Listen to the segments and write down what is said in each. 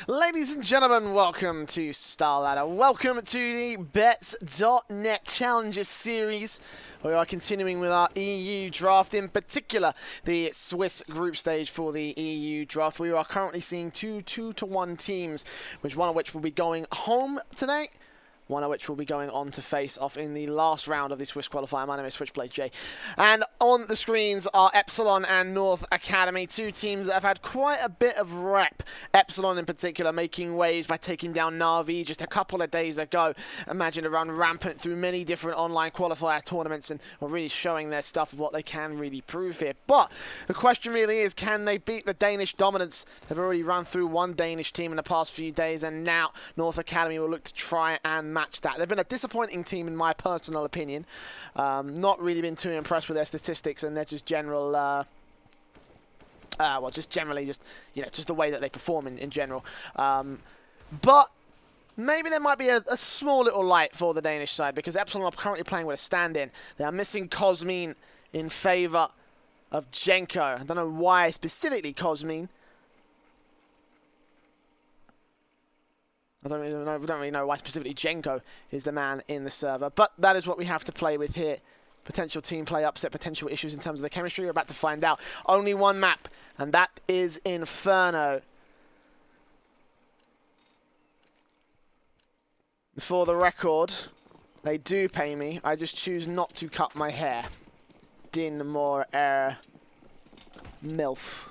Ladies and gentlemen, welcome to Star Ladder. Welcome to the Bets.net Challenges series. We are continuing with our EU draft, in particular the Swiss group stage for the EU draft. We are currently seeing two 2-to-1 teams, one of which will be going home today, one of which will be going on to face off in the last round of the Swiss qualifier. My name is Switchblade J. And on the screens are Epsilon and North Academy, two teams that have had quite a bit of rep. Epsilon in particular making waves by taking down Na'Vi just a couple of days ago. Imagine to run rampant through many different online qualifier tournaments and are really showing their stuff of what they can really prove here. But the question really is, can they beat the Danish dominance? They've already run through one Danish team in the past few days, and now North Academy will look to try and match that. They've been a disappointing team in my personal opinion. Not really been too impressed with their statistics and their just general, just the way that they perform in general. But maybe there might be a small little light for the Danish side, because Epsilon are currently playing with a stand-in. They are missing Cosmine in favour of Jenko. I don't know why specifically Cosmine. I don't really know why specifically Jenko is the man in the server, but that is what we have to play with here. Potential team play upset, potential issues in terms of the chemistry. We're about to find out. Only one map, and that is Inferno. For the record, they do pay me. I just choose not to cut my hair. Din more air MILF.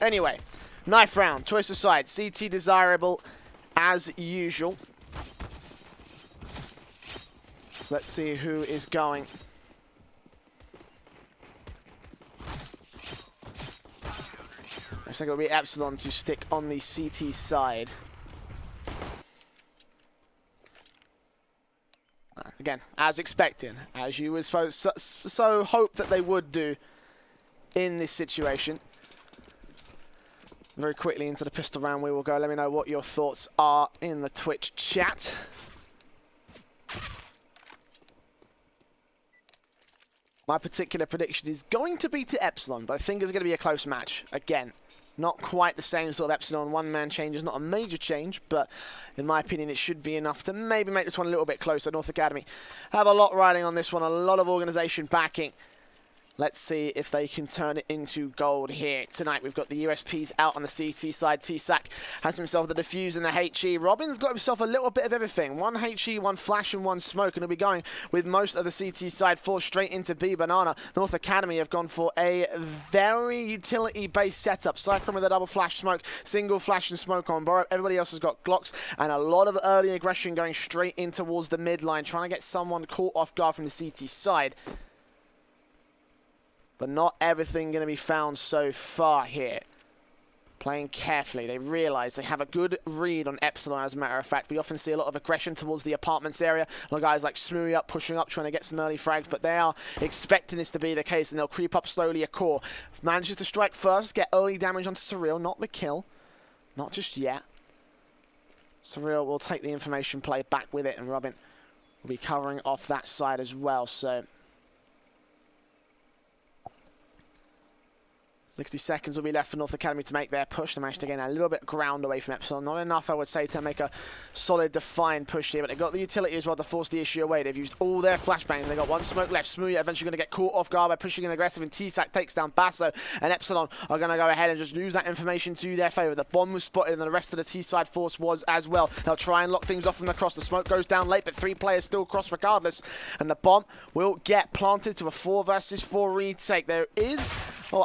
Anyway. Knife round, choice of side, CT desirable as usual. Let's see who is going. I think it'll be Epsilon to stick on the CT side. Again, as expected, as you would so hope that they would do in this situation. Very quickly into the pistol round we will go. Let me know what your thoughts are in the Twitch chat. My particular prediction is going to be to Epsilon, but I think it's going to be a close match. Again, not quite the same sort of Epsilon one-man change. It's not a major change, but in my opinion, it should be enough to maybe make this one a little bit closer. North Academy have a lot riding on this one, a lot of organisation backing. Let's see if they can turn it into gold here. Tonight we've got the USPs out on the CT side. T-Sac has himself the defuse and the HE. Robin's got himself a little bit of everything. One HE, one flash and one smoke. And he'll be going with most of the CT side four straight into B Banana. North Academy have gone for a very utility-based setup. Cyclone with a double flash smoke, single flash and smoke on Borrow. Everybody else has got Glocks and a lot of early aggression going straight in towards the midline, trying to get someone caught off guard from the CT side. But not everything going to be found so far here. Playing carefully. They realise they have a good read on Epsilon, as a matter of fact. We often see a lot of aggression towards the apartments area. A lot of guys like Smoothie up, pushing up, trying to get some early frags. But they are expecting this to be the case, and they'll creep up slowly a core. Manages to strike first, get early damage onto Surreal. Not the kill. Not just yet. Surreal will take the information play back with it, and Robin will be covering off that side as well. So 60 seconds will be left for North Academy to make their push. They managed to gain a little bit of ground away from Epsilon. Not enough, I would say, to make a solid, defined push here. But they've got the utility as well to force the issue away. They've used all their flashbangs. They've got one smoke left. Smoothie eventually going to get caught off guard by pushing in aggressive. And T-Sac takes down Basso. And Epsilon are going to go ahead and just use that information to their favour. The bomb was spotted and the rest of the T-side force was as well. They'll try and lock things off from the cross. The smoke goes down late, but three players still cross regardless. And the bomb will get planted to a 4 versus 4 retake. There is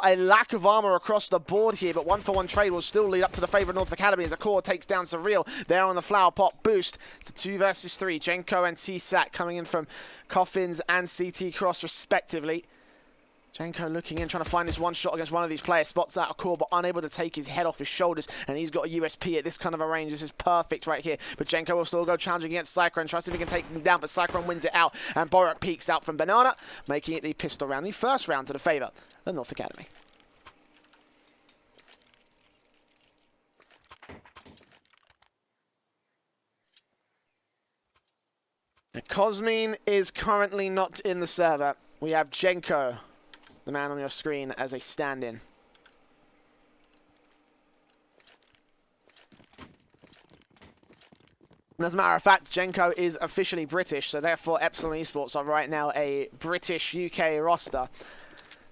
a lack of armour across the board here, but 1-for-1 trade will still lead up to the favour of North Academy as a core takes down Surreal. They're on the flower pot boost to 2 versus 3. Jenko and T-Sac coming in from Coffins and CT Cross respectively. Jenko looking in, trying to find his one shot against one of these players. Spots out a core, but unable to take his head off his shoulders. And he's got a USP at this kind of a range. This is perfect right here. But Jenko will still go challenging against Cyclone. Tries to see if he can take him down, but Cyclone wins it out. And Borak peeks out from Banana, making it the pistol round. The first round to the favour of North Academy. Cosmine is currently not in the server. We have Jenko, the man on your screen, as a stand-in. And as a matter of fact, Genko is officially British, so therefore Epsilon Esports are right now a British UK roster.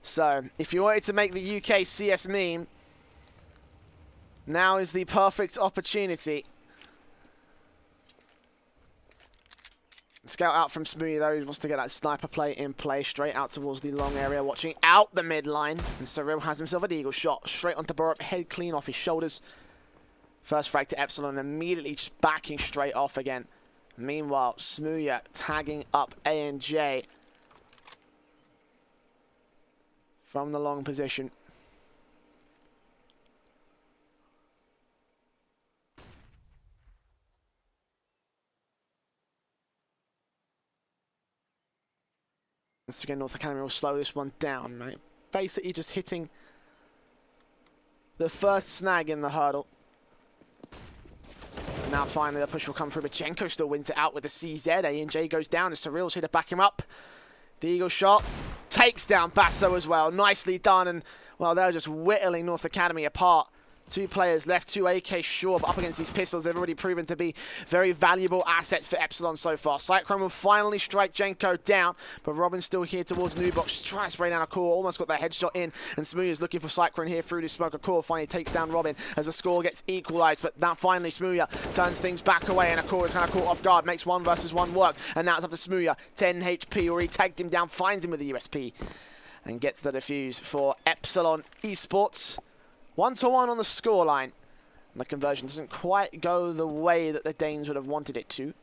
So if you wanted to make the UK CS meme, now is the perfect opportunity. Scout out from Smoothie though, he wants to get that sniper play in play, straight out towards the long area, watching out the mid line. And Cyril has himself a deagle shot, straight onto Borup, head clean off his shoulders. First frag to Epsilon, immediately just backing straight off again. Meanwhile, Smoothie tagging up A&J from the long position. Once again, North Academy will slow this one down, right? Basically just hitting the first snag in the hurdle. And now finally the push will come through, but Genko still wins it out with the CZ. A&J goes down, and Cyril's here to back him up. The eagle shot takes down Basso as well. Nicely done, and well, they're just whittling North Academy apart. 2 players left, 2 AK sure, but up against these pistols, they've already proven to be very valuable assets for Epsilon so far. Cyclone will finally strike Genko down, but Robin's still here towards Nubox, trying to spray down a core, almost got that headshot in, and Smoothie is looking for Cyclone here through the smoke. A core finally takes down Robin as the score gets equalized, but now finally Smoothie turns things back away, and a core is kind of caught off guard, makes 1 versus 1 work, and now it's up to Smoothie. 10 HP, already tagged him down, finds him with the USP, and gets the defuse for Epsilon Esports. 1-1 on the scoreline. And the conversion doesn't quite go the way that the Danes would have wanted it to.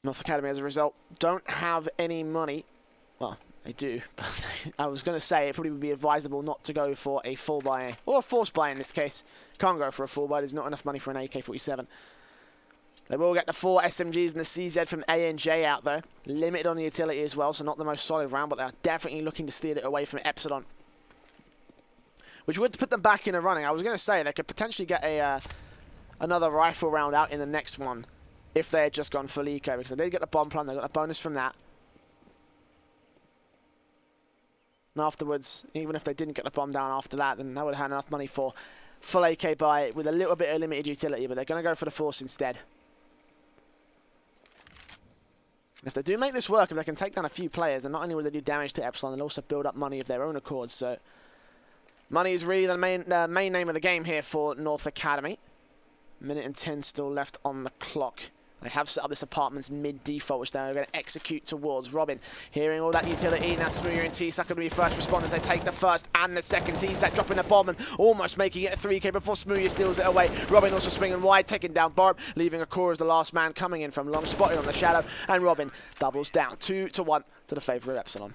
North Academy, as a result, don't have any money. Well, they do, but I was going to say it probably would be advisable not to go for a full buy, or a forced buy in this case. Can't go for a full buy, there's not enough money for an AK-47. They will get the 4 SMGs and the CZ from A&J out though. Limited on the utility as well, so not the most solid round, but they're definitely looking to steal it away from Epsilon, which would put them back in a running. I was going to say they could potentially get a another rifle round out in the next one if they had just gone full eco, because they did get the bomb plan, they got a bonus from that. And afterwards, even if they didn't get the bomb down after that, then they would have had enough money for full AK buy with a little bit of limited utility, but they're going to go for the force instead. If they do make this work, if they can take down a few players, then not only will they do damage to Epsilon, they'll also build up money of their own accord. So money is really the main name of the game here for North Academy. 1:10 still left on the clock. They have set up this apartment's mid-default, which they're going to execute towards. Robin, hearing all that utility, now Smoothie and T-Sack going to be first responders. They take the first and the second. T-Sack dropping a bomb and almost making it a 3K before Smoothie steals it away. Robin also swinging wide, taking down Barb, leaving a core as the last man coming in from long, spotting on the shadow, and Robin doubles down 2-1 to the favour of Epsilon.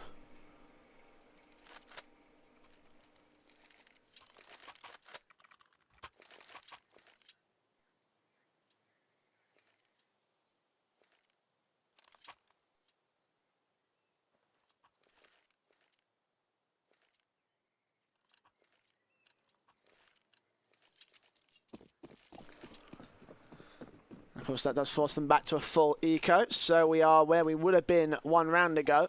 Of course, that does force them back to a full eco, so we are where we would have been 1 round ago.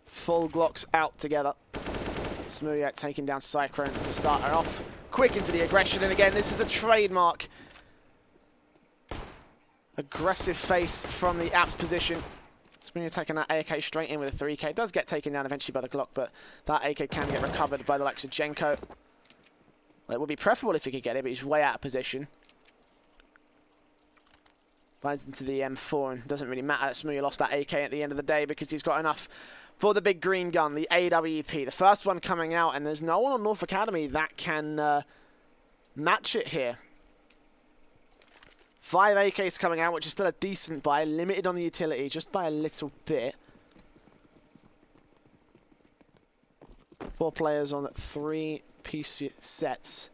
Full Glocks out together. Smoothie taking down Cyclone to start her off. Quick into the aggression, and again, this is the trademark aggressive face from the Apps position. Smoothie taking that AK straight in with a 3K. It does get taken down eventually by the Glock, but that AK can get recovered by the likes of Genko. Well, it would be preferable if he could get it, but he's way out of position. Finds into the M4, and doesn't really matter that Smoothie lost that AK at the end of the day because he's got enough for the big green gun, the AWP. The first one coming out, and there's no one on North Academy that can match it here. 5 AKs coming out, which is still a decent buy, limited on the utility just by a little bit. 4 players on 3 piece sets.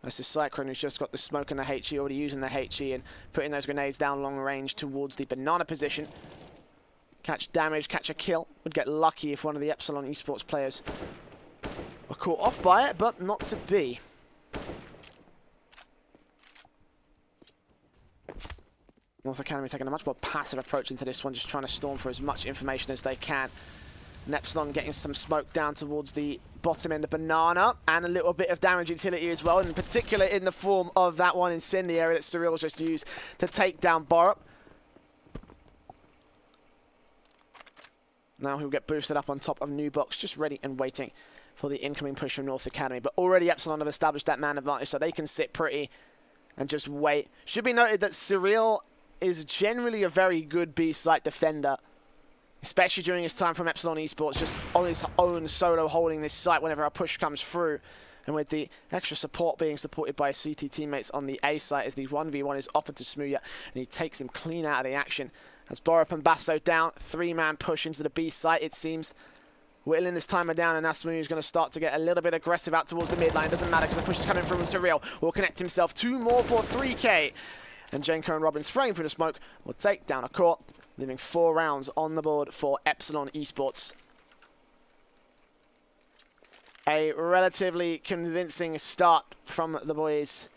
This is Cyclone, who's just got the smoke and the HE, already using the HE and putting those grenades down long range towards the banana position. Catch damage, catch a kill. Would get lucky if one of the Epsilon Esports players were caught off by it, but not to be. North Academy taking a much more passive approach into this one, just trying to storm for as much information as they can. And Epsilon getting some smoke down towards the bottom end of Banana, and a little bit of damage utility as well, in particular in the form of that one incendiary that Surreal's just used to take down Borup. Now he'll get boosted up on top of New Box, just ready and waiting for the incoming push from North Academy. But already Epsilon have established that man advantage, so they can sit pretty and just wait. Should be noted that Surreal is generally a very good B-site defender, especially during his time from Epsilon Esports, just on his own solo holding this site whenever a push comes through. And with the extra support being supported by CT teammates on the A site as the 1v1 is offered to Smooya, and he takes him clean out of the action. As Borup and Basso down, 3-man push into the B site, it seems. Whittling this timer down, and now Smooya's going to start to get a little bit aggressive out towards the midline. Doesn't matter because the push is coming through, and Surreal will connect himself. 2 more for 3K. And Jenko and Robin spraying through the smoke will take down a court, leaving 4 rounds on the board for Epsilon Esports. A relatively convincing start from the boys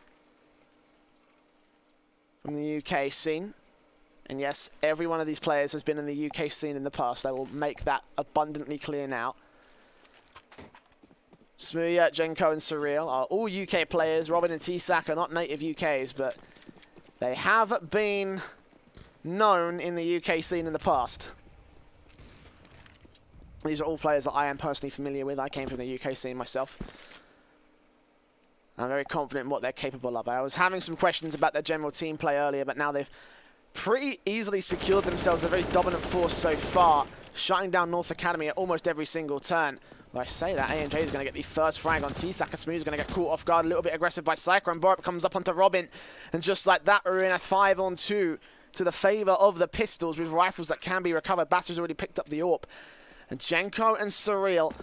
from the UK scene. And yes, every one of these players has been in the UK scene in the past. I will make that abundantly clear now. Smooya, Jenko and Surreal are all UK players. Robin and T-Sack are not native UKs, but they have been known in the UK scene in the past. These are all players that I am personally familiar with. I came from the UK scene myself. I'm very confident in what they're capable of. I was having some questions about their general team play earlier, but now they've pretty easily secured themselves a very dominant force so far, shutting down North Academy at almost every single turn. Well, I say that, ANJ is going to get the first frag on T-Sack. Smooth is going to get caught off guard, a little bit aggressive by Cyclone. Borup comes up onto Robin, and just like that, we're in a 5-on-2 to the favour of the Pistols with rifles that can be recovered. Basso's already picked up the AWP. And Jenko and Surreal,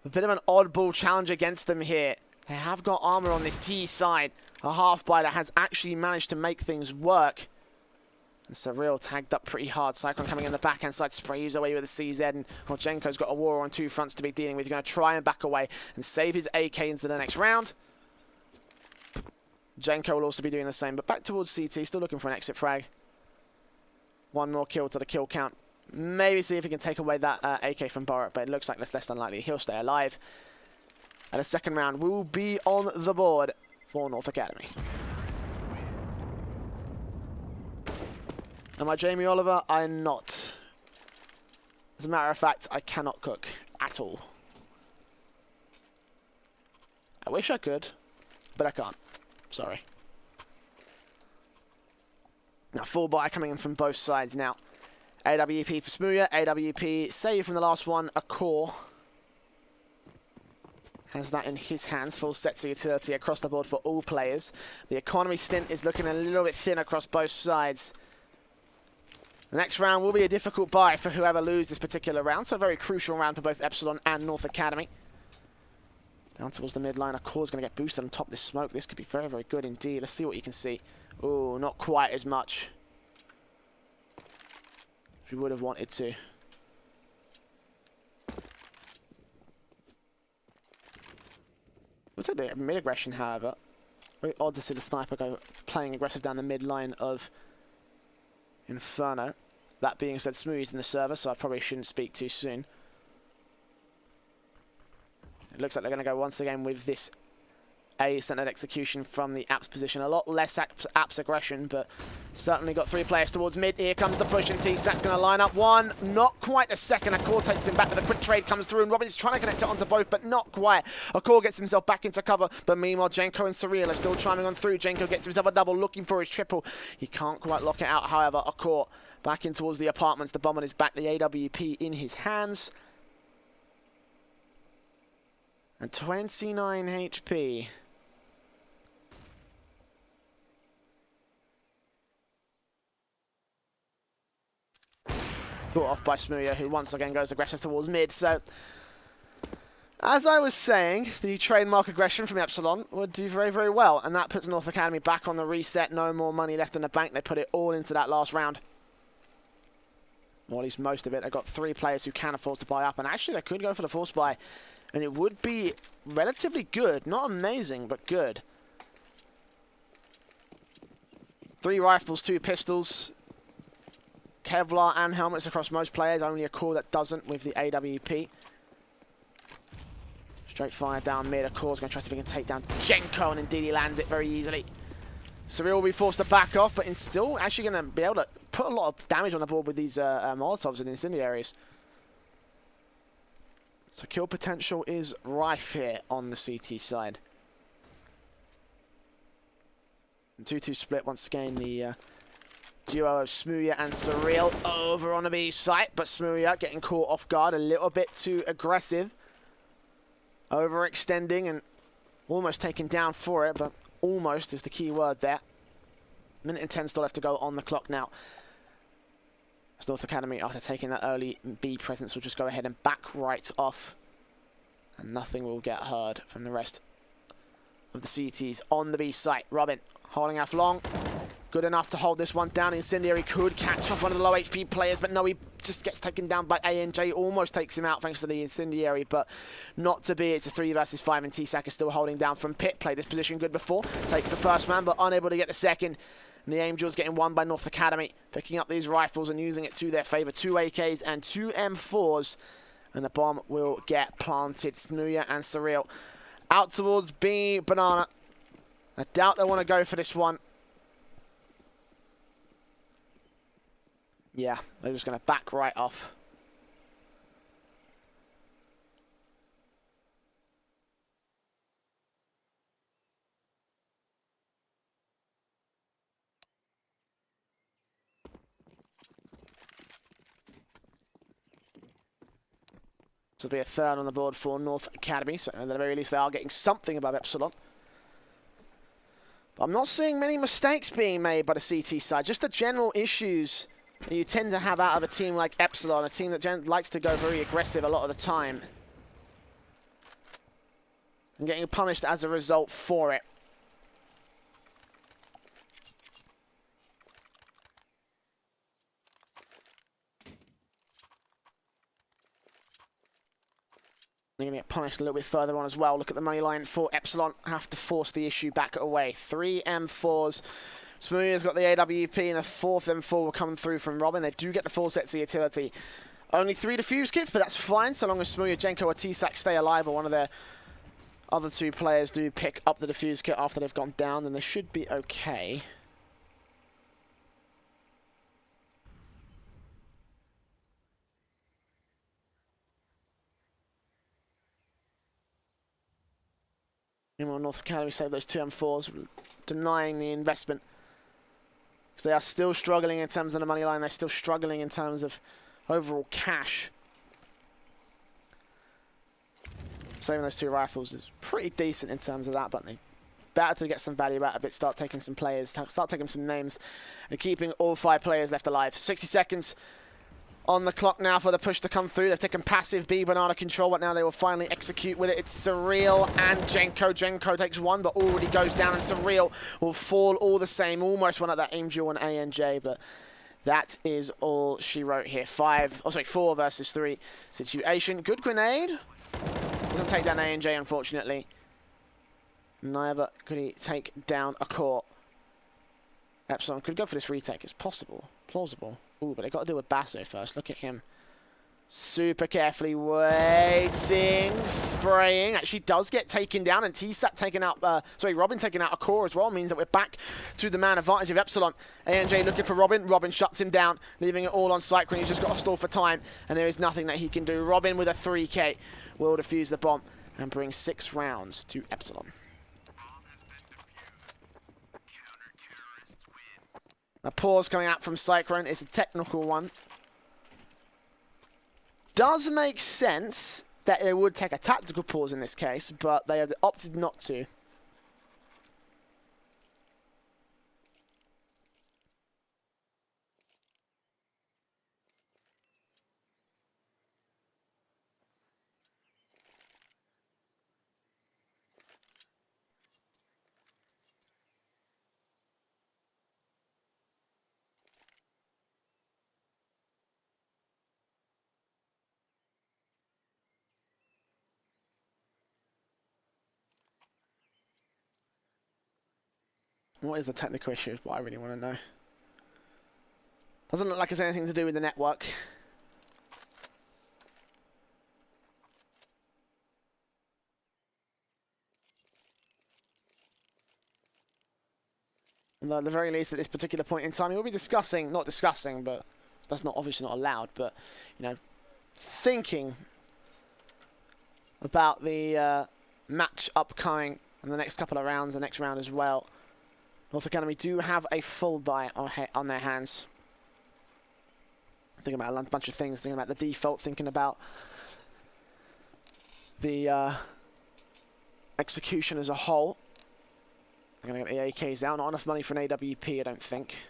a bit of an oddball challenge against them here. They have got armor on this T side. A half-biter has actually managed to make things work. And Surreal tagged up pretty hard. Cyclone coming in the backhand side, sprays away with a CZ. And well, Jenko's got a war on 2 fronts to be dealing with. He's going to try and back away and save his AK into the next round. Jenko will also be doing the same, but back towards CT, still looking for an exit frag. 1 more kill to the kill count. Maybe see if he can take away that AK from Borup, but it looks like that's less unlikely. He'll stay alive. And the second round will be on the board for North Academy. Am I Jamie Oliver? I'm not. As a matter of fact, I cannot cook at all. I wish I could, but I can't. Sorry. Now, full buy coming in from both sides now. AWP for Smooya, AWP saved from the last one, a core. Has that in his hands, full set to utility across the board for all players. The economy stint is looking a little bit thin across both sides. The next round will be a difficult buy for whoever loses this particular round, so a very crucial round for both Epsilon and North Academy. Down towards the midline, a core's going to get boosted on top of this smoke. This could be very, very good indeed. Let's see what you can see. Oh, not quite as much as we would have wanted to. We'll take the mid-aggression, however. Very odd to see the sniper go playing aggressive down the mid-line of Inferno. That being said, Smoothie's in the server, so I probably shouldn't speak too soon. It looks like they're going to go once again with this A-centered execution from the Apps position. A lot less Apps aggression, but certainly got 3 players towards mid. Here comes the push, and T-Sack's going to line up one. Not quite a second. A core takes him back, but the quick trade comes through, and Robin's trying to connect it onto both, but not quite. A core gets himself back into cover, but meanwhile, Jenko and Surreal are still chiming on through. Jenko gets himself a double, looking for his triple. He can't quite lock it out, however. A core back in towards the apartments. The bomb on his back, the AWP in his hands. And 29 HP. Caught off by Smooya, who once again goes aggressive towards mid. So, as I was saying, the trademark aggression from Epsilon would do very, very well. And that puts North Academy back on the reset. No more money left in the bank. They put it all into that last round. Or at least most of it. They've got 3 players who can afford to buy up. And actually, they could go for the force buy. And it would be relatively good. Not amazing, but good. 3 rifles, 2 pistols. Kevlar and helmets across most players. Only a core that doesn't with the AWP. Straight fire down mid. A core's going to try to see if he can take down Jenko, and indeed he lands it very easily. Surreal will be forced to back off, but it's still actually going to be able to put a lot of damage on the board with these Molotovs and incendiaries. So kill potential is rife here on the CT side. 2-2 split once again. The duo of Smooya and Surreal over on the B site, but Smooya getting caught off guard, a little bit too aggressive. Overextending and almost taken down for it, but almost is the key word there. Minute and 10 still left to go on the clock now. As North Academy, after taking that early B presence, will just go ahead and back right off. And nothing will get heard from the rest of the CTs on the B site. Robin holding off long. Good enough to hold this one down. Incendiary could catch off one of the low HP players, but no, he just gets taken down by ANJ. Almost takes him out thanks to the Incendiary, but not to be. It's a 3 versus 5, and T-Sack is still holding down from Pit. Played this position good before. Takes the first man, but unable to get the second. And the Angels getting won by North Academy, picking up these rifles and using it to their favor. 2 AKs and 2 M4s, and the bomb will get planted. Smooya and Surreal out towards B Banana. I doubt they want to go for this one. Yeah, they're just going to back right off. This will be a 3rd on the board for North Academy, so at the very least they are getting something above Epsilon. But I'm not seeing many mistakes being made by the CT side, just the general issues that you tend to have out of a team like Epsilon, a team that likes to go very aggressive a lot of the time. And getting punished as a result for it. They're going to get punished a little bit further on as well. Look at the money line for Epsilon. Have to force the issue back away. 3 M4s. Smooya's got the AWP, and a 4th M4 will come through from Robin. They do get the full sets of utility. Only 3 defuse kits, but that's fine, so long as Smooya, Jenko, or T-Sack stay alive, or one of their other 2 players do pick up the defuse kit after they've gone down, then they should be okay. Meanwhile, North Academy save those 2 M4s, denying the investment. Because they are still struggling in terms of the money line. They're still struggling in terms of overall cash. Saving those 2 rifles is pretty decent in terms of that, but they better to get some value out of it, start taking some players, start taking some names, and keeping all 5 players left alive. 60 seconds on the clock now for the push to come through. They've taken passive B Banana control, but now they will finally execute with it. It's Surreal and Jenko. Jenko takes 1, but already goes down, and Surreal will fall all the same. Almost one at that Angel and ANJ, but that is all she wrote here. 4 versus 3 situation. Good grenade. Doesn't take down ANJ, unfortunately. Neither could he take down a core. Epsilon could go for this retake. It's possible. Plausible. Ooh, but they've got to deal with Basso first. Look at him. Super carefully waiting, spraying. Actually does get taken down, and T-Sat taken out, Robin taking out a core as well, means that we're back to the man advantage of Epsilon. ANJ looking for Robin. Robin shuts him down, leaving it all on Cyclone. He's just got to stall for time, and there is nothing that he can do. Robin with a 3K will defuse the bomb and bring 6 rounds to Epsilon. A pause coming out from Cyclone. It's a technical one. Does make sense that they would take a tactical pause in this case, but they have opted not to. What is the technical issue is what I really want to know. Doesn't look like it's anything to do with the network. Although at the very least, at this particular point in time, we'll be discussing, not discussing, but that's not obviously not allowed, but, you know, thinking about the match upcoming in the next couple of rounds, the next round as well. North Academy do have a full buy on their hands. Thinking about a bunch of things, thinking about the default, thinking about the execution as a whole. They're going to get the AKs out. Not enough money for an AWP, I don't think.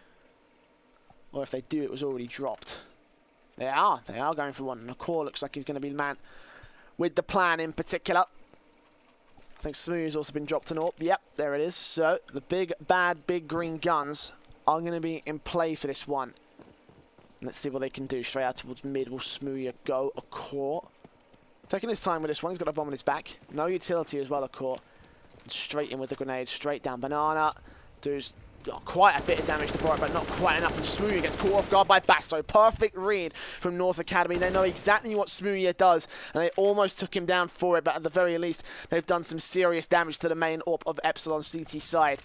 Or if they do, it was already dropped. They are going for one. And the core looks like he's going to be the man with the plan in particular. I think Smooth's also been dropped an AWP. Yep, there it is. So the big, bad, big green guns are going to be in play for this one. Let's see what they can do. Straight out towards mid. Will Smoothie go a core? Taking his time with this one. He's got a bomb on his back. No utility as well, a core. And straight in with the grenade. Straight down. Banana does quite a bit of damage to Borat, but not quite enough. And Smoothie gets caught off guard by Basso. Perfect read from North Academy. They know exactly what Smoothie does, and they almost took him down for it, but at the very least, they've done some serious damage to the main AWP of Epsilon CT side.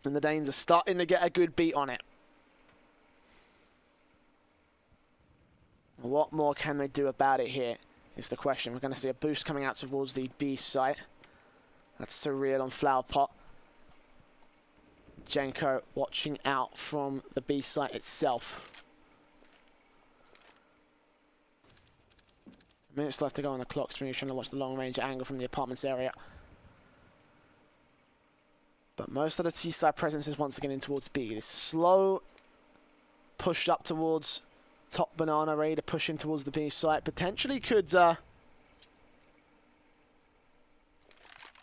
And the Danes are starting to get a good beat on it. What more can they do about it here is the question. We're going to see a boost coming out towards the B site. That's Surreal on Flower Pot. Jenko watching out from the B site itself. Minutes left to go on the clock. Smooth trying to watch the long range angle from the apartments area. But most of the T side presence is once again in towards B. This slow push up towards top Banana, ready to push in towards the B site. Potentially could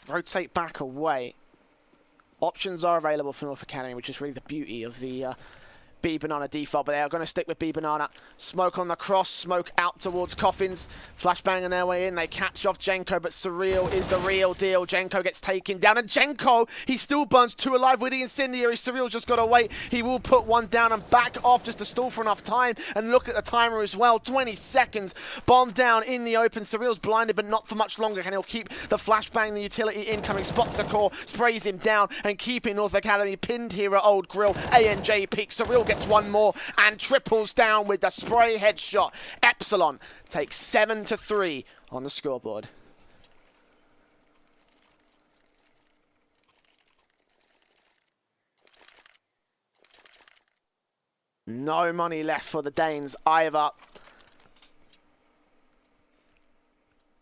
rotate back away. Options are available for North Academy, which is really the beauty of the B Banana default, but they are going to stick with B Banana. Smoke on the cross, smoke out towards Coffins. Flashbang on their way in. They catch off Jenko, but Surreal is the real deal. Jenko gets taken down, and Jenko, he still burns two alive with the incendiary. Surreal's just got to wait. He will put one down and back off just to stall for enough time. And look at the timer as well. 20 seconds. Bomb down in the open. Surreal's blinded, but not for much longer. And he'll keep the flashbang, the utility incoming. Spots the core, sprays him down, and keeping North Academy pinned here at Old Grill. ANJ peaks. Surreal gets one more and triples down with the spray headshot. Epsilon takes 7-3 on the scoreboard. No money left for the Danes either.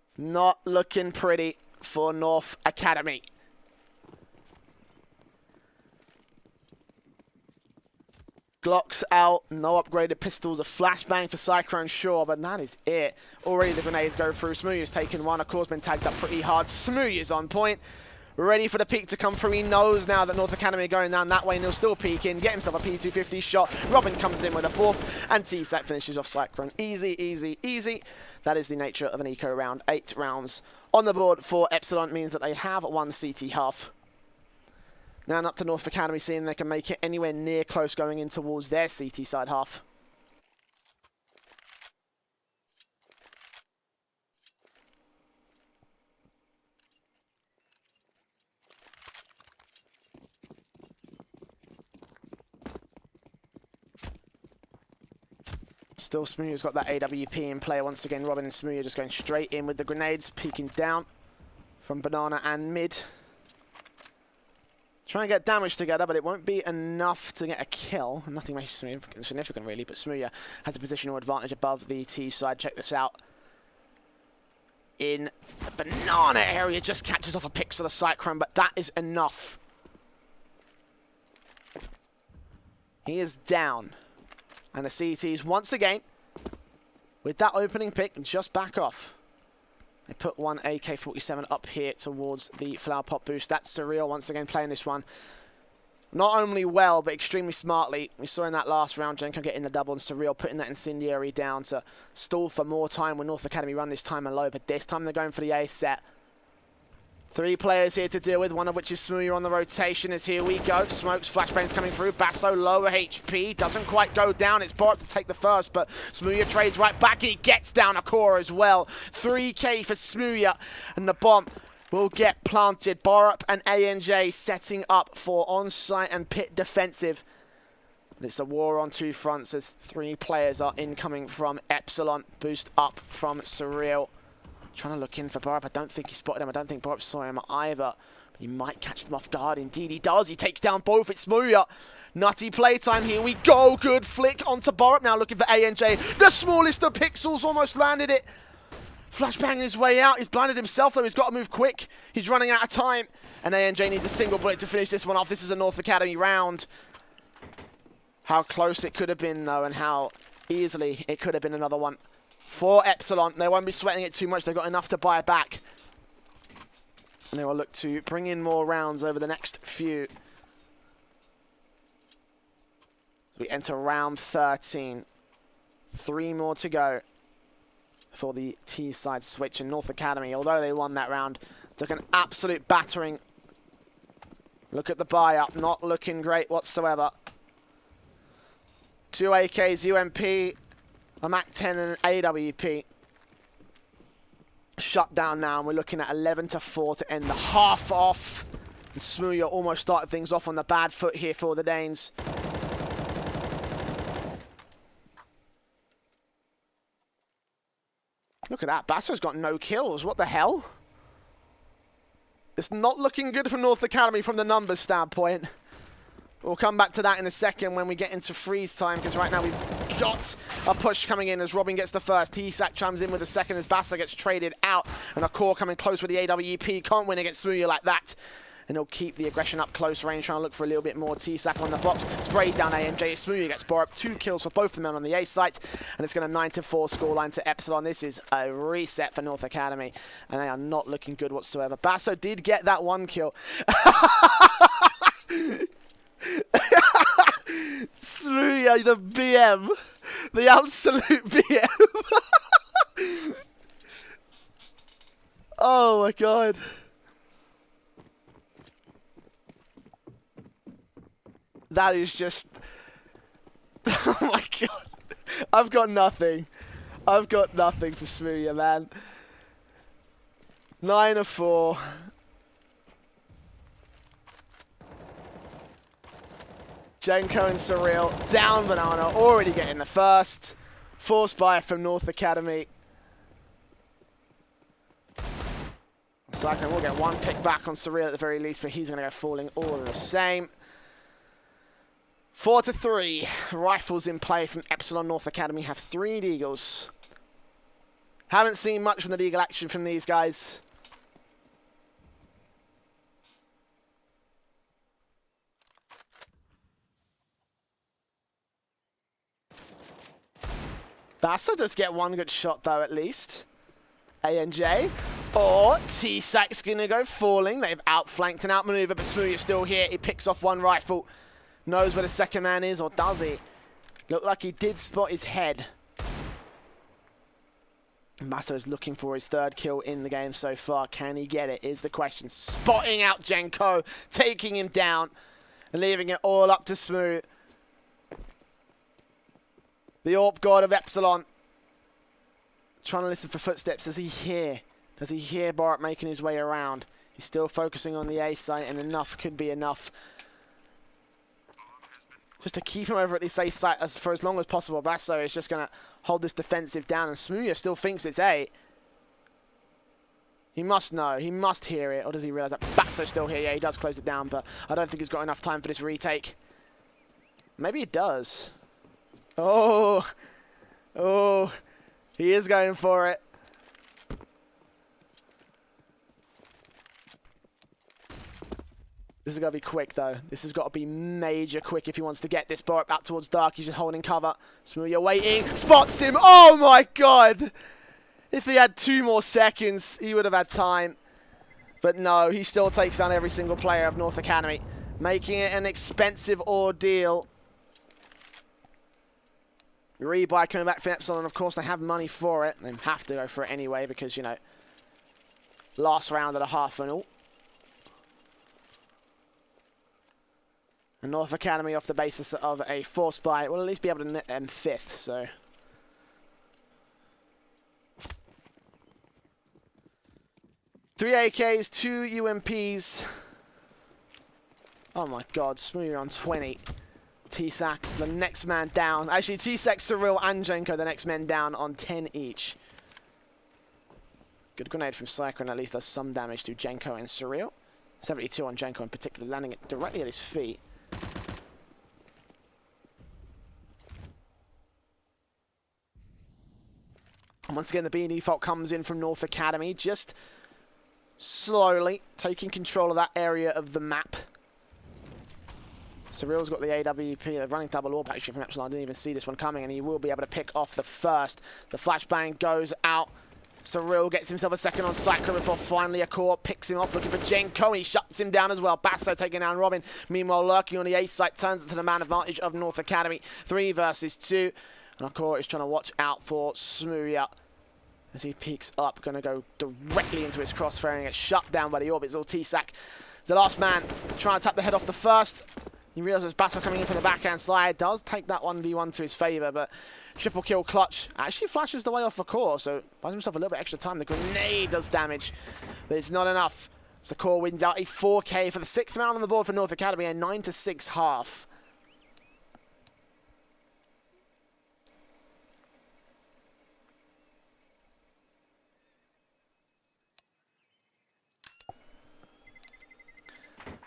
It's not looking pretty for North Academy. Glocks out, no upgraded pistols, a flashbang for Cyclone, sure, but that is it. Already the grenades go through. Smooth has taken one, of course, been tagged up pretty hard. Smooth is on point, ready for the peak to come through. He knows now that North Academy are going down that way, and he'll still peek in, get himself a P250 shot. Robin comes in with a fourth, and T-Sat finishes off Cyclone. Easy, easy, easy. That is the nature of an eco round. 8 rounds on the board for Epsilon means that they have won the CT half. Now up to North Academy, seeing they can make it anywhere near close going in towards their CT side half. Still Smooth's got that AWP in play once again. Robin and Smooth just going straight in with the grenades, peeking down from Banana and mid. Try and get damage together, but it won't be enough to get a kill. Nothing significant, really, but Smooya has a positional advantage above the T side. Check this out. In the Banana area, just catches off a pix of the Cyclone, but that is enough. He is down. And the CTs, once again, with that opening pick, just back off. They put one AK-47 up here towards the Flower Pot boost. That's Surreal once again playing this one. Not only well, but extremely smartly. We saw in that last round, Jenko getting the double and Surreal putting that incendiary down to stall for more time when North Academy run this time and low. But this time they're going for the A set. 3 players here to deal with, one of which is Smooya on the rotation as here we go. Smokes, flashbangs coming through. Basso, lower HP. Doesn't quite go down. It's Borup to take the first, but Smooya trades right back. He gets down a core as well. 3K for Smooya, and the bomb will get planted. Borup and ANJ setting up for on-site and pit defensive. It's a war on 2 fronts as 3 players are incoming from Epsilon. Boost up from Surreal. Trying to look in for Borup. I don't think he spotted him. I don't think Borup saw him either. But he might catch them off guard. Indeed he does. He takes down both. It's Smooya. Nutty playtime. Here we go. Good flick onto Borup. Now looking for ANJ. The smallest of pixels. Almost landed it. Flashbanging his way out. He's blinded himself though. He's got to move quick. He's running out of time. And ANJ needs a single bullet to finish this one off. This is a North Academy round. How close it could have been though, and how easily it could have been another one. For Epsilon, they won't be sweating it too much. They've got enough to buy back. And they will look to bring in more rounds over the next few. We enter round 13. 3 more to go for the T-side switch. And North Academy, although they won that round, took an absolute battering. Look at the buy-up. Not looking great whatsoever. 2 AKs, UMP, a MAC-10 and an AWP. Shut down now, and we're looking at 11-4 to end the half off. And Smooya almost started things off on the bad foot here for the Danes. Look at that, Basso's got no kills. What the hell? It's not looking good for North Academy from the numbers standpoint. We'll come back to that in a second when we get into freeze time, because right now we've got a push coming in as Robin gets the first. T-Sack chimes in with the second as Basso gets traded out, and a core coming close with the AWP. Can't win against Smooya like that. And he'll keep the aggression up close range, trying to look for a little bit more. T-Sack on the box, sprays down AMJ. Smooya gets Borup. 2 kills for both of them on the A site, and it's going to 9-4 scoreline to Epsilon. This is a reset for North Academy, and they are not looking good whatsoever. Basso did get that 1 kill. Smooya, the BM. The absolute BM. Oh my god. That is just... Oh my god. I've got nothing. I've got nothing for Smooya, man. 9-4. Jenko and Surreal down Banana, already getting the first. Forced buy from North Academy. Cyclone will get 1 pick back on Surreal at the very least, but he's going to go falling all the same. 4-3. Rifles in play from Epsilon. North Academy have 3 Deagles. Haven't seen much from the Deagle action from these guys. Basso does get 1 good shot though, at least. ANJ. Or T-Sack's going to go falling. They've outflanked and outmaneuvered, but Smooya's still here. He picks off 1 rifle. Knows where the second man is, or does he? Looked like he did spot his head. Basso is looking for his 3rd kill in the game so far. Can he get it, is the question. Spotting out Jenko, taking him down, and leaving it all up to Smooth. The Orb God of Epsilon. Trying to listen for footsteps. Does he hear? Does he hear Borup making his way around? He's still focusing on the A site, and enough could be enough. Just to keep him over at this A site for as long as possible. Basso is just going to hold this defensive down, and Smooya still thinks it's A. He must know. He must hear it. Or does he realise that Basso's still here? Yeah, he does close it down, but I don't think he's got enough time for this retake. Maybe he does. Oh. Oh. He is going for it. This has got to be quick, though. This has got to be major quick if he wants to get this Borup out towards Dark. He's just holding cover. Smooya waiting. Spots him. Oh, my God. If he had 2 more seconds, he would have had time. But no, he still takes down every single player of North Academy, making it an expensive ordeal. Rebuy coming back from Epsilon. Of course, they have money for it. They have to go for it anyway because, you know, last round at a half final. And North Academy, off the basis of a force buy, will at least be able to net them 5th, so... Three AKs, 2 UMPs. Oh my god, Smoothie on 20. T-Sack, the next man down. Actually, T-Sack, Surreal, and Jenko, the next men down on 10 each. Good grenade from Cyclone, at least does some damage to Jenko and Surreal. 72 on Jenko in particular, landing it directly at his feet. And once again, the B default comes in from North Academy, just slowly taking control of that area of the map. Surreal's got the AWP, they're running double AWP actually from Epsilon. I didn't even see this one coming, and he will be able to pick off the first. The flashbang goes out. Surreal gets himself a second on Cyclone before finally a core picks him off, looking for Jenko, and he shuts him down as well. Basso taking down Robin. Meanwhile, lurking on the A site turns it to the man advantage of North Academy. 3 versus 2. And Core is trying to watch out for Smoothie as he peeks up, going to go directly into his crossfire and gets shut down by the orbits. All T-Sack, the last man, trying to tap the head off the first. He realizes Battle coming in from the backhand side. Does take that 1v1 to his favor, but triple kill clutch actually flashes the way off the Core, so buys himself a little bit extra time. The grenade does damage, but it's not enough. So Core wins out a 4K for the 6th round on the board for North Academy, a 9-6 half.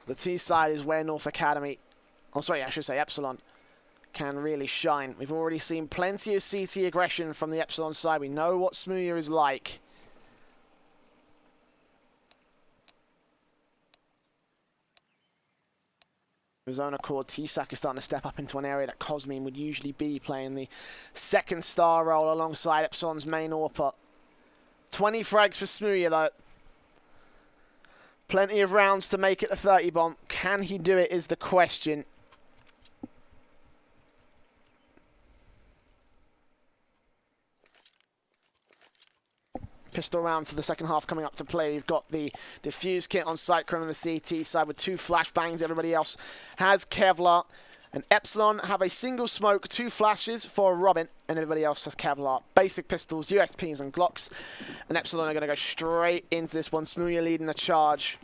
The T side is where North Academy, oh sorry, I should say Epsilon, can really shine. We've already seen plenty of CT aggression from the Epsilon side. We know what Smoothie is like. With his own accord, T-Sack is starting to step up into an area that Cosmin would usually be, playing the 2nd star role alongside Epsilon's main AWP. 20 frags for Smoothie though. Plenty of rounds to make it the 30 bomb. Can he do it is the question. Pistol round for the second half coming up to play. We've got the defuse kit on Cyclone on the CT side with 2 flashbangs. Everybody else has Kevlar. And Epsilon have a single smoke, 2 flashes for Robin, and everybody else has Kevlar. Basic pistols, USPs and Glocks. And Epsilon are going to go straight into this one. Smoothie leading the charge.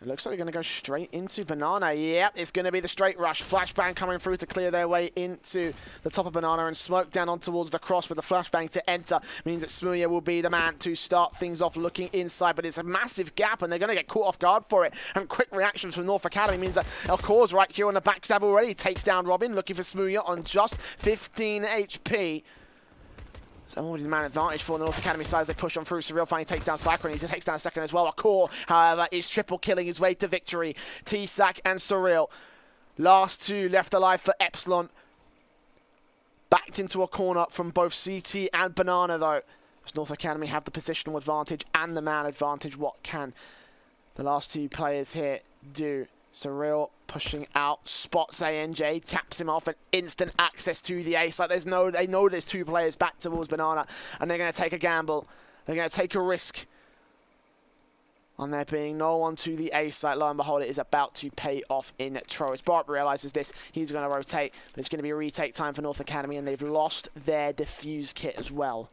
It looks like we're going to go straight into Banana. Yep, it's going to be the straight rush. Flashbang coming through to clear their way into the top of Banana, and smoke down on towards the cross with the flashbang to enter. Means that Smoothie will be the man to start things off looking inside, but it's a massive gap and they're going to get caught off guard for it. And quick reactions from North Academy means that El Cor's right here on the backstab already. Takes down Robin, looking for Smoothie on just 15 HP. So already the man advantage for the North Academy side as they push on through. Surreal finally takes down Cyclone. He takes down a second as well. A Core, however, is triple killing his way to victory. T-Sack and Surreal. Last 2 left alive for Epsilon. Backed into a corner from both CT and Banana though. As North Academy have the positional advantage and the man advantage. What can the last 2 players here do? Surreal pushing out, spots ANJ, taps him off, and instant access to the A site. They know there's 2 players back towards Banana, and they're going to take a gamble. They're going to take a risk on there being no one to the A site. Lo and behold, it is about to pay off in Tro. As Bart realizes this, he's going to rotate, but it's going to be a retake time for North Academy, and they've lost their defuse kit as well.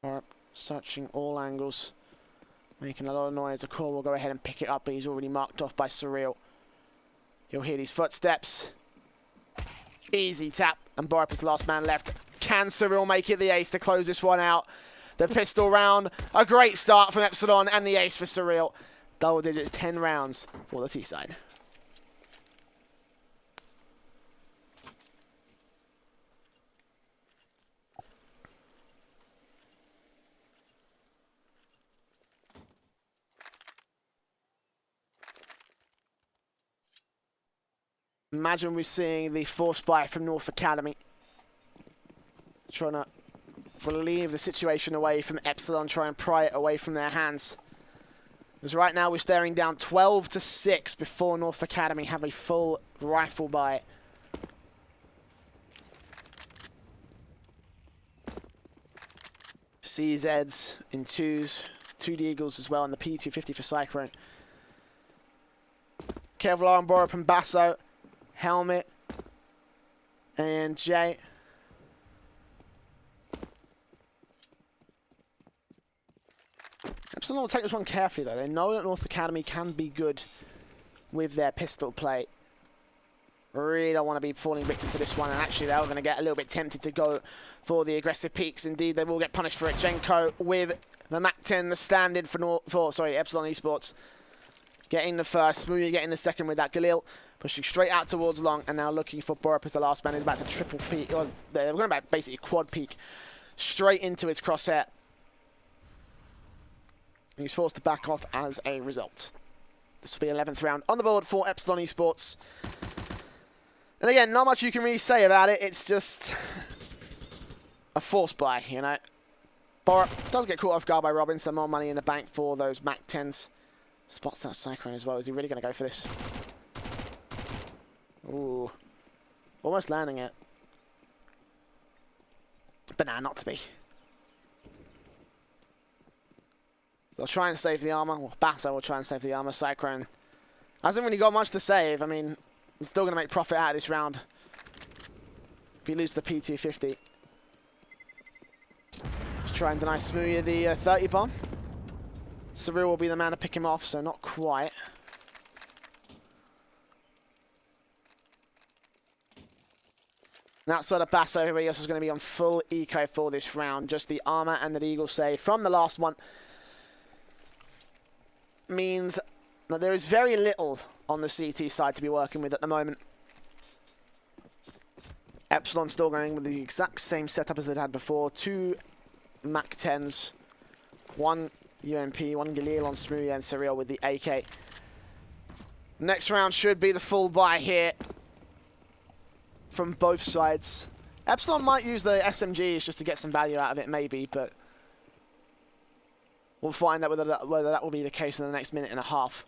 Alright, searching all angles, making a lot of noise. The Core will go ahead and pick it up, but he's already marked off by Surreal. You'll hear these footsteps. Easy tap, and Borip is the last man left. Can Surreal make it the ace to close this one out? The pistol round, a great start from Epsilon, and the ace for Surreal. Double digits, 10 rounds for the T side. Imagine we're seeing the force buy from North Academy. Trying to relieve the situation away from Epsilon, try and pry it away from their hands. Because right now we're staring down 12-6 before North Academy have a full rifle buy. CZs in 2s. 2 Eagles as well, and the P250 for Cyclone. Kevlar and Borup and Basso. Helmet. And Jay. Epsilon will take this one carefully, though. They know that North Academy can be good with their pistol play. Really don't want to be falling victim to this one, and actually they're going to get a little bit tempted to go for the aggressive peaks. Indeed, they will get punished for it. Jenko with the MAC-10, the stand-in for Epsilon Esports. Getting the first, Smoothie getting the second with that. Galil pushing straight out towards long, and now looking for Borup as the last man. He's about to triple peak, or they're going to basically quad peak straight into his crosshair. He's forced to back off as a result. This will be 11th round on the board for Epsilon Esports. And again, not much you can really say about it. It's just a force buy, you know. Borup does get caught off guard by Robin. Some more money in the bank for those MAC-10s. Spots that Cyclone as well. Is he really going to go for this? Ooh. Almost landing it. But nah, not to be. So I'll try and save the armor. Well, Basso will try and save the armor. Cyclone hasn't really got much to save. I mean, he's still going to make profit out of this round. If he loses the P250. Let's try and deny Smoothie the 30 bomb. Cyril will be the man to pick him off, so not quite. And outside of Basso, everybody else is going to be on full eco for this round. Just the armor and the Eagle save from the last one means that there is very little on the CT side to be working with at the moment. Epsilon still going with the exact same setup as they'd had before. 2 MAC-10s, 1 UMP, 1 Galil on Smoothie, and Cyril with the AK. Next round should be the full buy here from both sides. Epsilon might use the SMGs just to get some value out of it, maybe, but we'll find out whether that will be the case in the next minute and a half.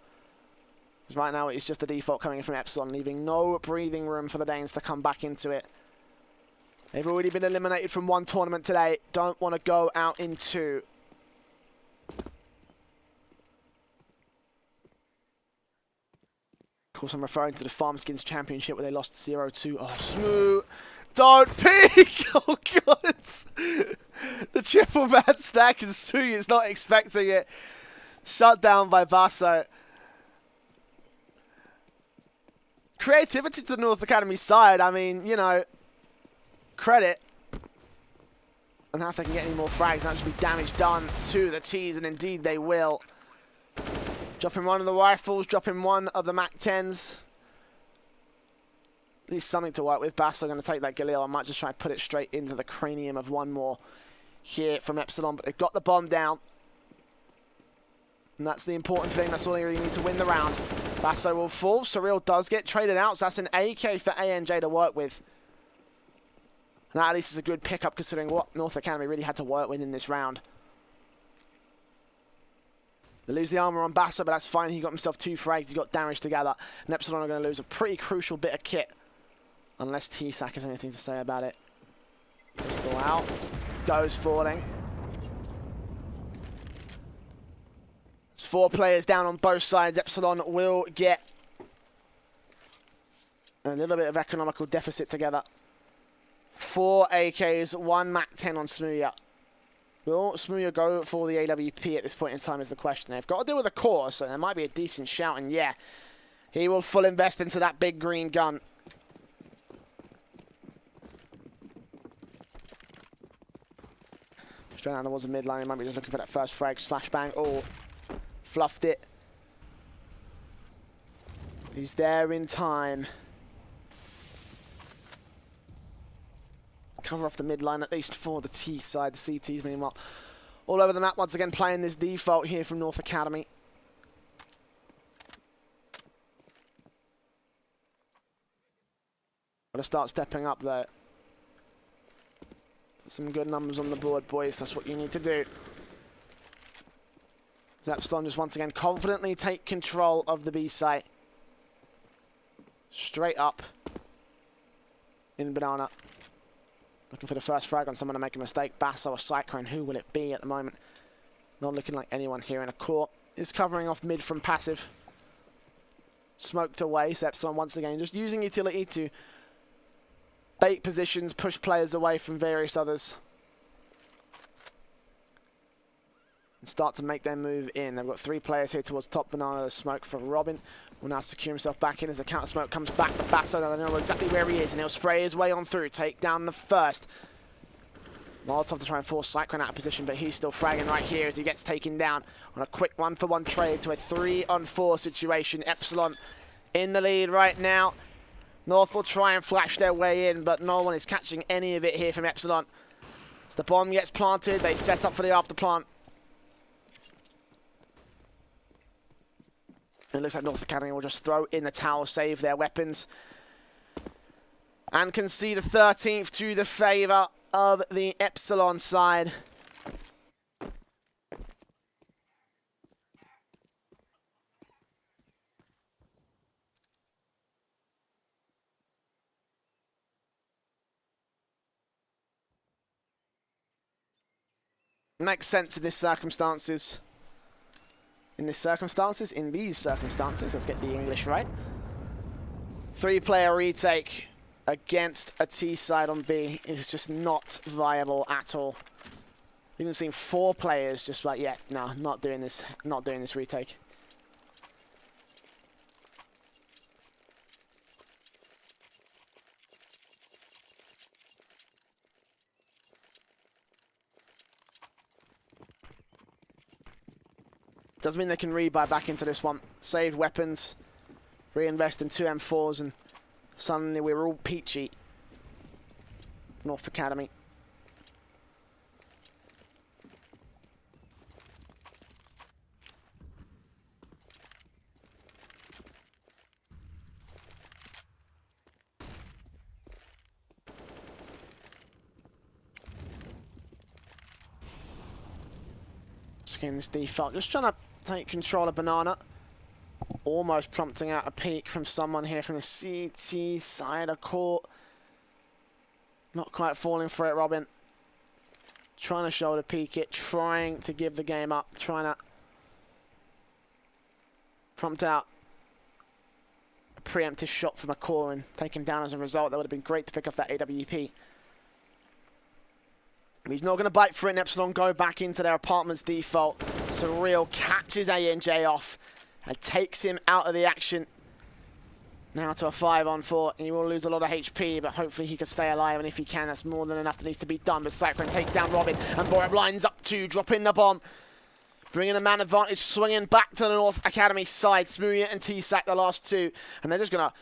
Because right now it's just the default coming in from Epsilon, leaving no breathing room for the Danes to come back into it. They've already been eliminated from 1 tournament today. Don't want to go out in 2. Of course, I'm referring to the Farm Skins Championship where they lost 0-2. Oh, Smooth. Don't peek! Oh, God. The triple mad stack and Smooth is not expecting it. Shut down by Basso. Creativity to the North Academy side. I mean, you know, credit. And if they can get any more frags, that should be damage done to the T's, and indeed they will. Dropping one of the rifles, dropping one of the MAC-10s. At least something to work with. Basso going to take that Galil. I might just try and put it straight into the cranium of one more here from Epsilon. But they've got the bomb down. And that's the important thing. That's all they really need to win the round. Basso will fall. Cyril does get traded out. So that's an AK for ANJ to work with. And that at least is a good pickup considering what North Academy really had to work with in this round. They lose the armor on Basso, but that's fine. He got himself 2 frags. He got damage together. And Epsilon are going to lose a pretty crucial bit of kit. Unless T-Sack has anything to say about it. Pistol out. Goes falling. It's 4 players down on both sides. Epsilon will get a little bit of economical deficit together. 4 AKs, 1 MAC-10 on Smoothie. Will Smoothie go for the AWP at this point in time is the question. They've got to deal with a core, so there might be a decent shout, and yeah, he will full invest into that big green gun. Straight down towards the midline, he might be just looking for that first frag, flashbang. Oh, fluffed it. He's there in time. Cover off the midline, at least for the T side. The CTs, meanwhile, all over the map once again, playing this default here from North Academy. Got to start stepping up there. Some good numbers on the board, boys. That's what you need to do. Epsilon just once again confidently take control of the B site. Straight up in banana. Looking for the first frag on someone to make a mistake. Basso or Cyclone, who will it be at the moment? Not looking like anyone here in a court. Is covering off mid from passive. Smoked away, so Epsilon once again just using utility to bait positions, push players away from various others. And start to make their move in. They've got 3 players here towards top banana. The smoke for Robin. Will now secure himself back in as the counter smoke comes back for Basso. Now they know exactly where he is, and he'll spray his way on through. Take down the first. Molotov to try and force Cyclone out of position, but he's still fragging right here as he gets taken down on a quick 1-for-1 trade to a 3-on-4 situation. Epsilon in the lead right now. North will try and flash their way in, but no one is catching any of it here from Epsilon. As the bomb gets planted, they set up for the after plant. It looks like North Academy will just throw in the towel, save their weapons, and can see the 13th to the favour of the Epsilon side. Makes sense in these circumstances. In these circumstances, let's get the English right. 3-player retake against a T side on B is just not viable at all. Even seen 4 players just like, yeah, no, not doing this retake. Doesn't mean they can rebuy back into this one. Saved weapons, reinvest in 2 M4s, and suddenly we're all peachy. North Academy. Skin this default, just trying to take control of banana. Almost prompting out a peek from someone here from the CT side of court. Not quite falling for it, Robin. Trying to shoulder peek it, trying to give the game up, trying to prompt out a preemptive shot from a core and take him down as a result. That would have been great to pick up that AWP. He's not going to bite for it, and Epsilon go back into their apartment's default. Surreal catches ANJ off and takes him out of the action. Now to a 5-on-4. He will lose a lot of HP, but hopefully he can stay alive, and if he can, that's more than enough that needs to be done. But Cyclone takes down Robin, and Borup lines up 2, dropping the bomb. Bringing a man advantage, swinging back to the North Academy side. Smooya and T-Sack, the last 2. And they're just going to...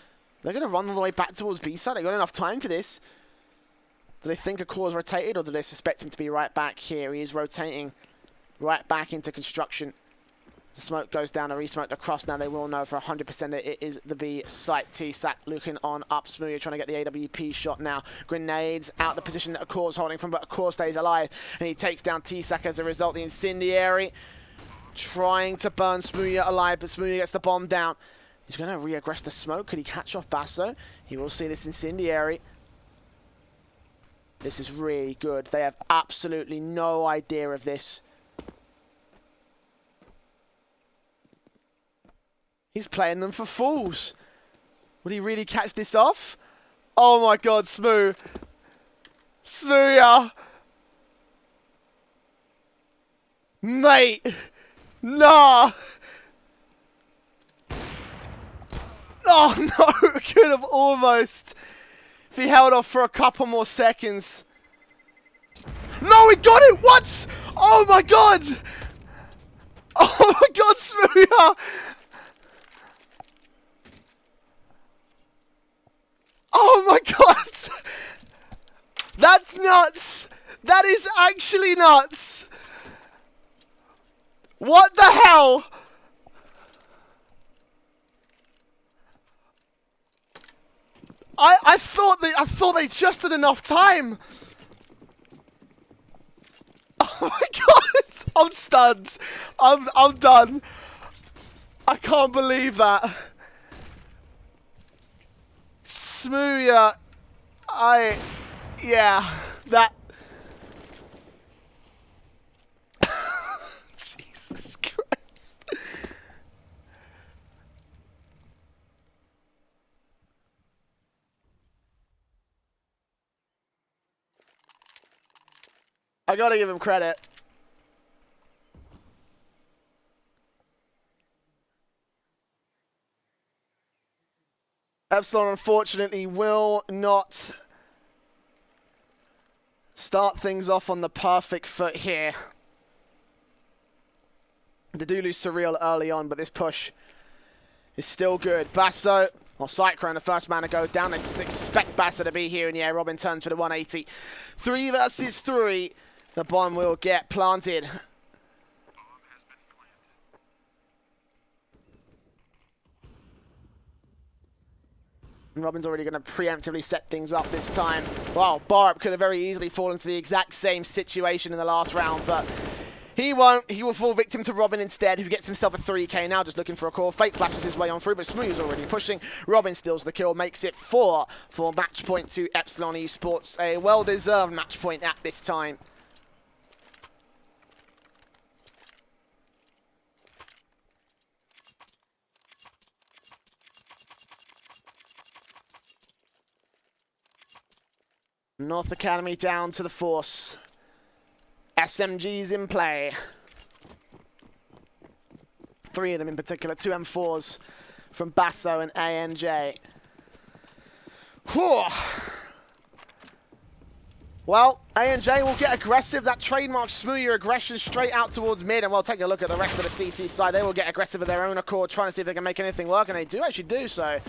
They're going to run all the way back towards B-side. They've got enough time for this. Do they think a core's rotated, or do they suspect him to be right back here? He is rotating right back into construction. The smoke goes down, a resmoked across. Now they will know for 100% that it is the B site. T-Sack looking on up. Smooya trying to get the AWP shot now. Grenades out the position that Akor's holding from, but Akor stays alive. And he takes down T-Sack as a result. The incendiary trying to burn Smooya alive, but Smooya gets the bomb down. He's going to re-aggress the smoke. Could he catch off Basso? He will see this incendiary. This is really good. They have absolutely no idea of this. He's playing them for fools. Would he really catch this off? Oh my god, Smooya. Smooya. Mate. Nah. Oh no, could have almost. If he held off for a couple more seconds. No, he got it! What? Oh my god! Oh my god, Smooya! Oh my god! That's nuts! That is actually nuts! What the hell? I thought they just had enough time. Oh my god! I'm stunned. I'm done. I can't believe that. Smooya, yeah. That... Jesus Christ. I gotta give him credit. Epsilon, unfortunately, will not start things off on the perfect foot here. They do lose Surreal early on, but this push is still good. Basso, or Cyclone, the first man to go down. They expect Basso to be here in the air. Robin turns for the 180. 3 versus 3. The bomb will get planted. And Robin's already going to preemptively set things up this time. Wow, Barup could have very easily fallen into the exact same situation in the last round, but he won't. He will fall victim to Robin instead, who gets himself a 3k now, just looking for a core. Fake flashes his way on through, but Smooth's already pushing. Robin steals the kill, makes it 4 for match point to Epsilon Esports. A well-deserved match point at this time. North Academy down to the Force. SMGs in play. 3 of them in particular, 2 M4s from Basso and ANJ. Whew. Well, ANJ will get aggressive. That trademark smooth your aggression straight out towards mid, and we'll take a look at the rest of the CT side. They will get aggressive of their own accord, trying to see if they can make anything work, and they do actually do so.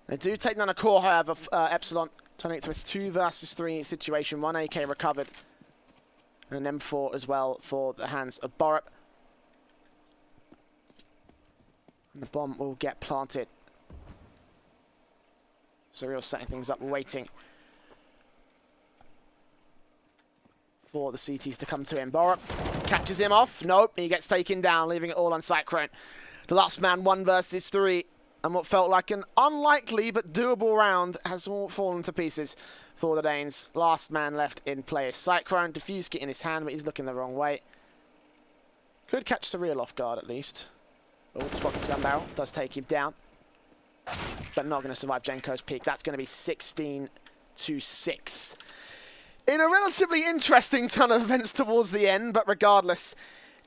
They do take down a core, however, Epsilon, turning it to a 2 versus 3 situation. 1 AK recovered. And an M4 as well for the hands of Barup. And the bomb will get planted. Surreal setting things up, waiting for the CTs to come to him. Barup catches him off. Nope, he gets taken down, leaving it all on Cyclone. The last man, 1 versus 3. And what felt like an unlikely but doable round has all fallen to pieces for the Danes. Last man left in play is Cyclone. Diffuse kit in his hand, but he's looking the wrong way. Could catch Surreal off guard at least. Oh, spots the gun barrel. Does take him down. But not going to survive Jenko's peak. That's going to be 16 to 6. In a relatively interesting ton of events towards the end, but regardless,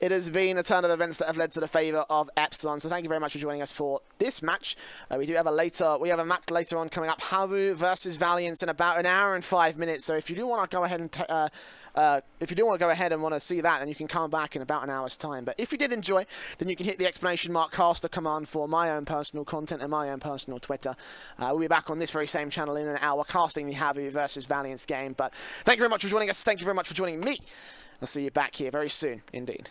it has been a ton of events that have led to the favour of Epsilon. So thank you very much for joining us for this match. We have a match later on coming up. Havu versus Valiance in about an hour and 5 minutes. So if you do want to go ahead and want to see that, then you can come back in about an hour's time. But if you did enjoy, then you can hit the exclamation mark caster command for my own personal content and my own personal Twitter. We'll be back on this very same channel in an hour casting the Havu versus Valiance game. But thank you very much for joining us. Thank you very much for joining me. I'll see you back here very soon indeed.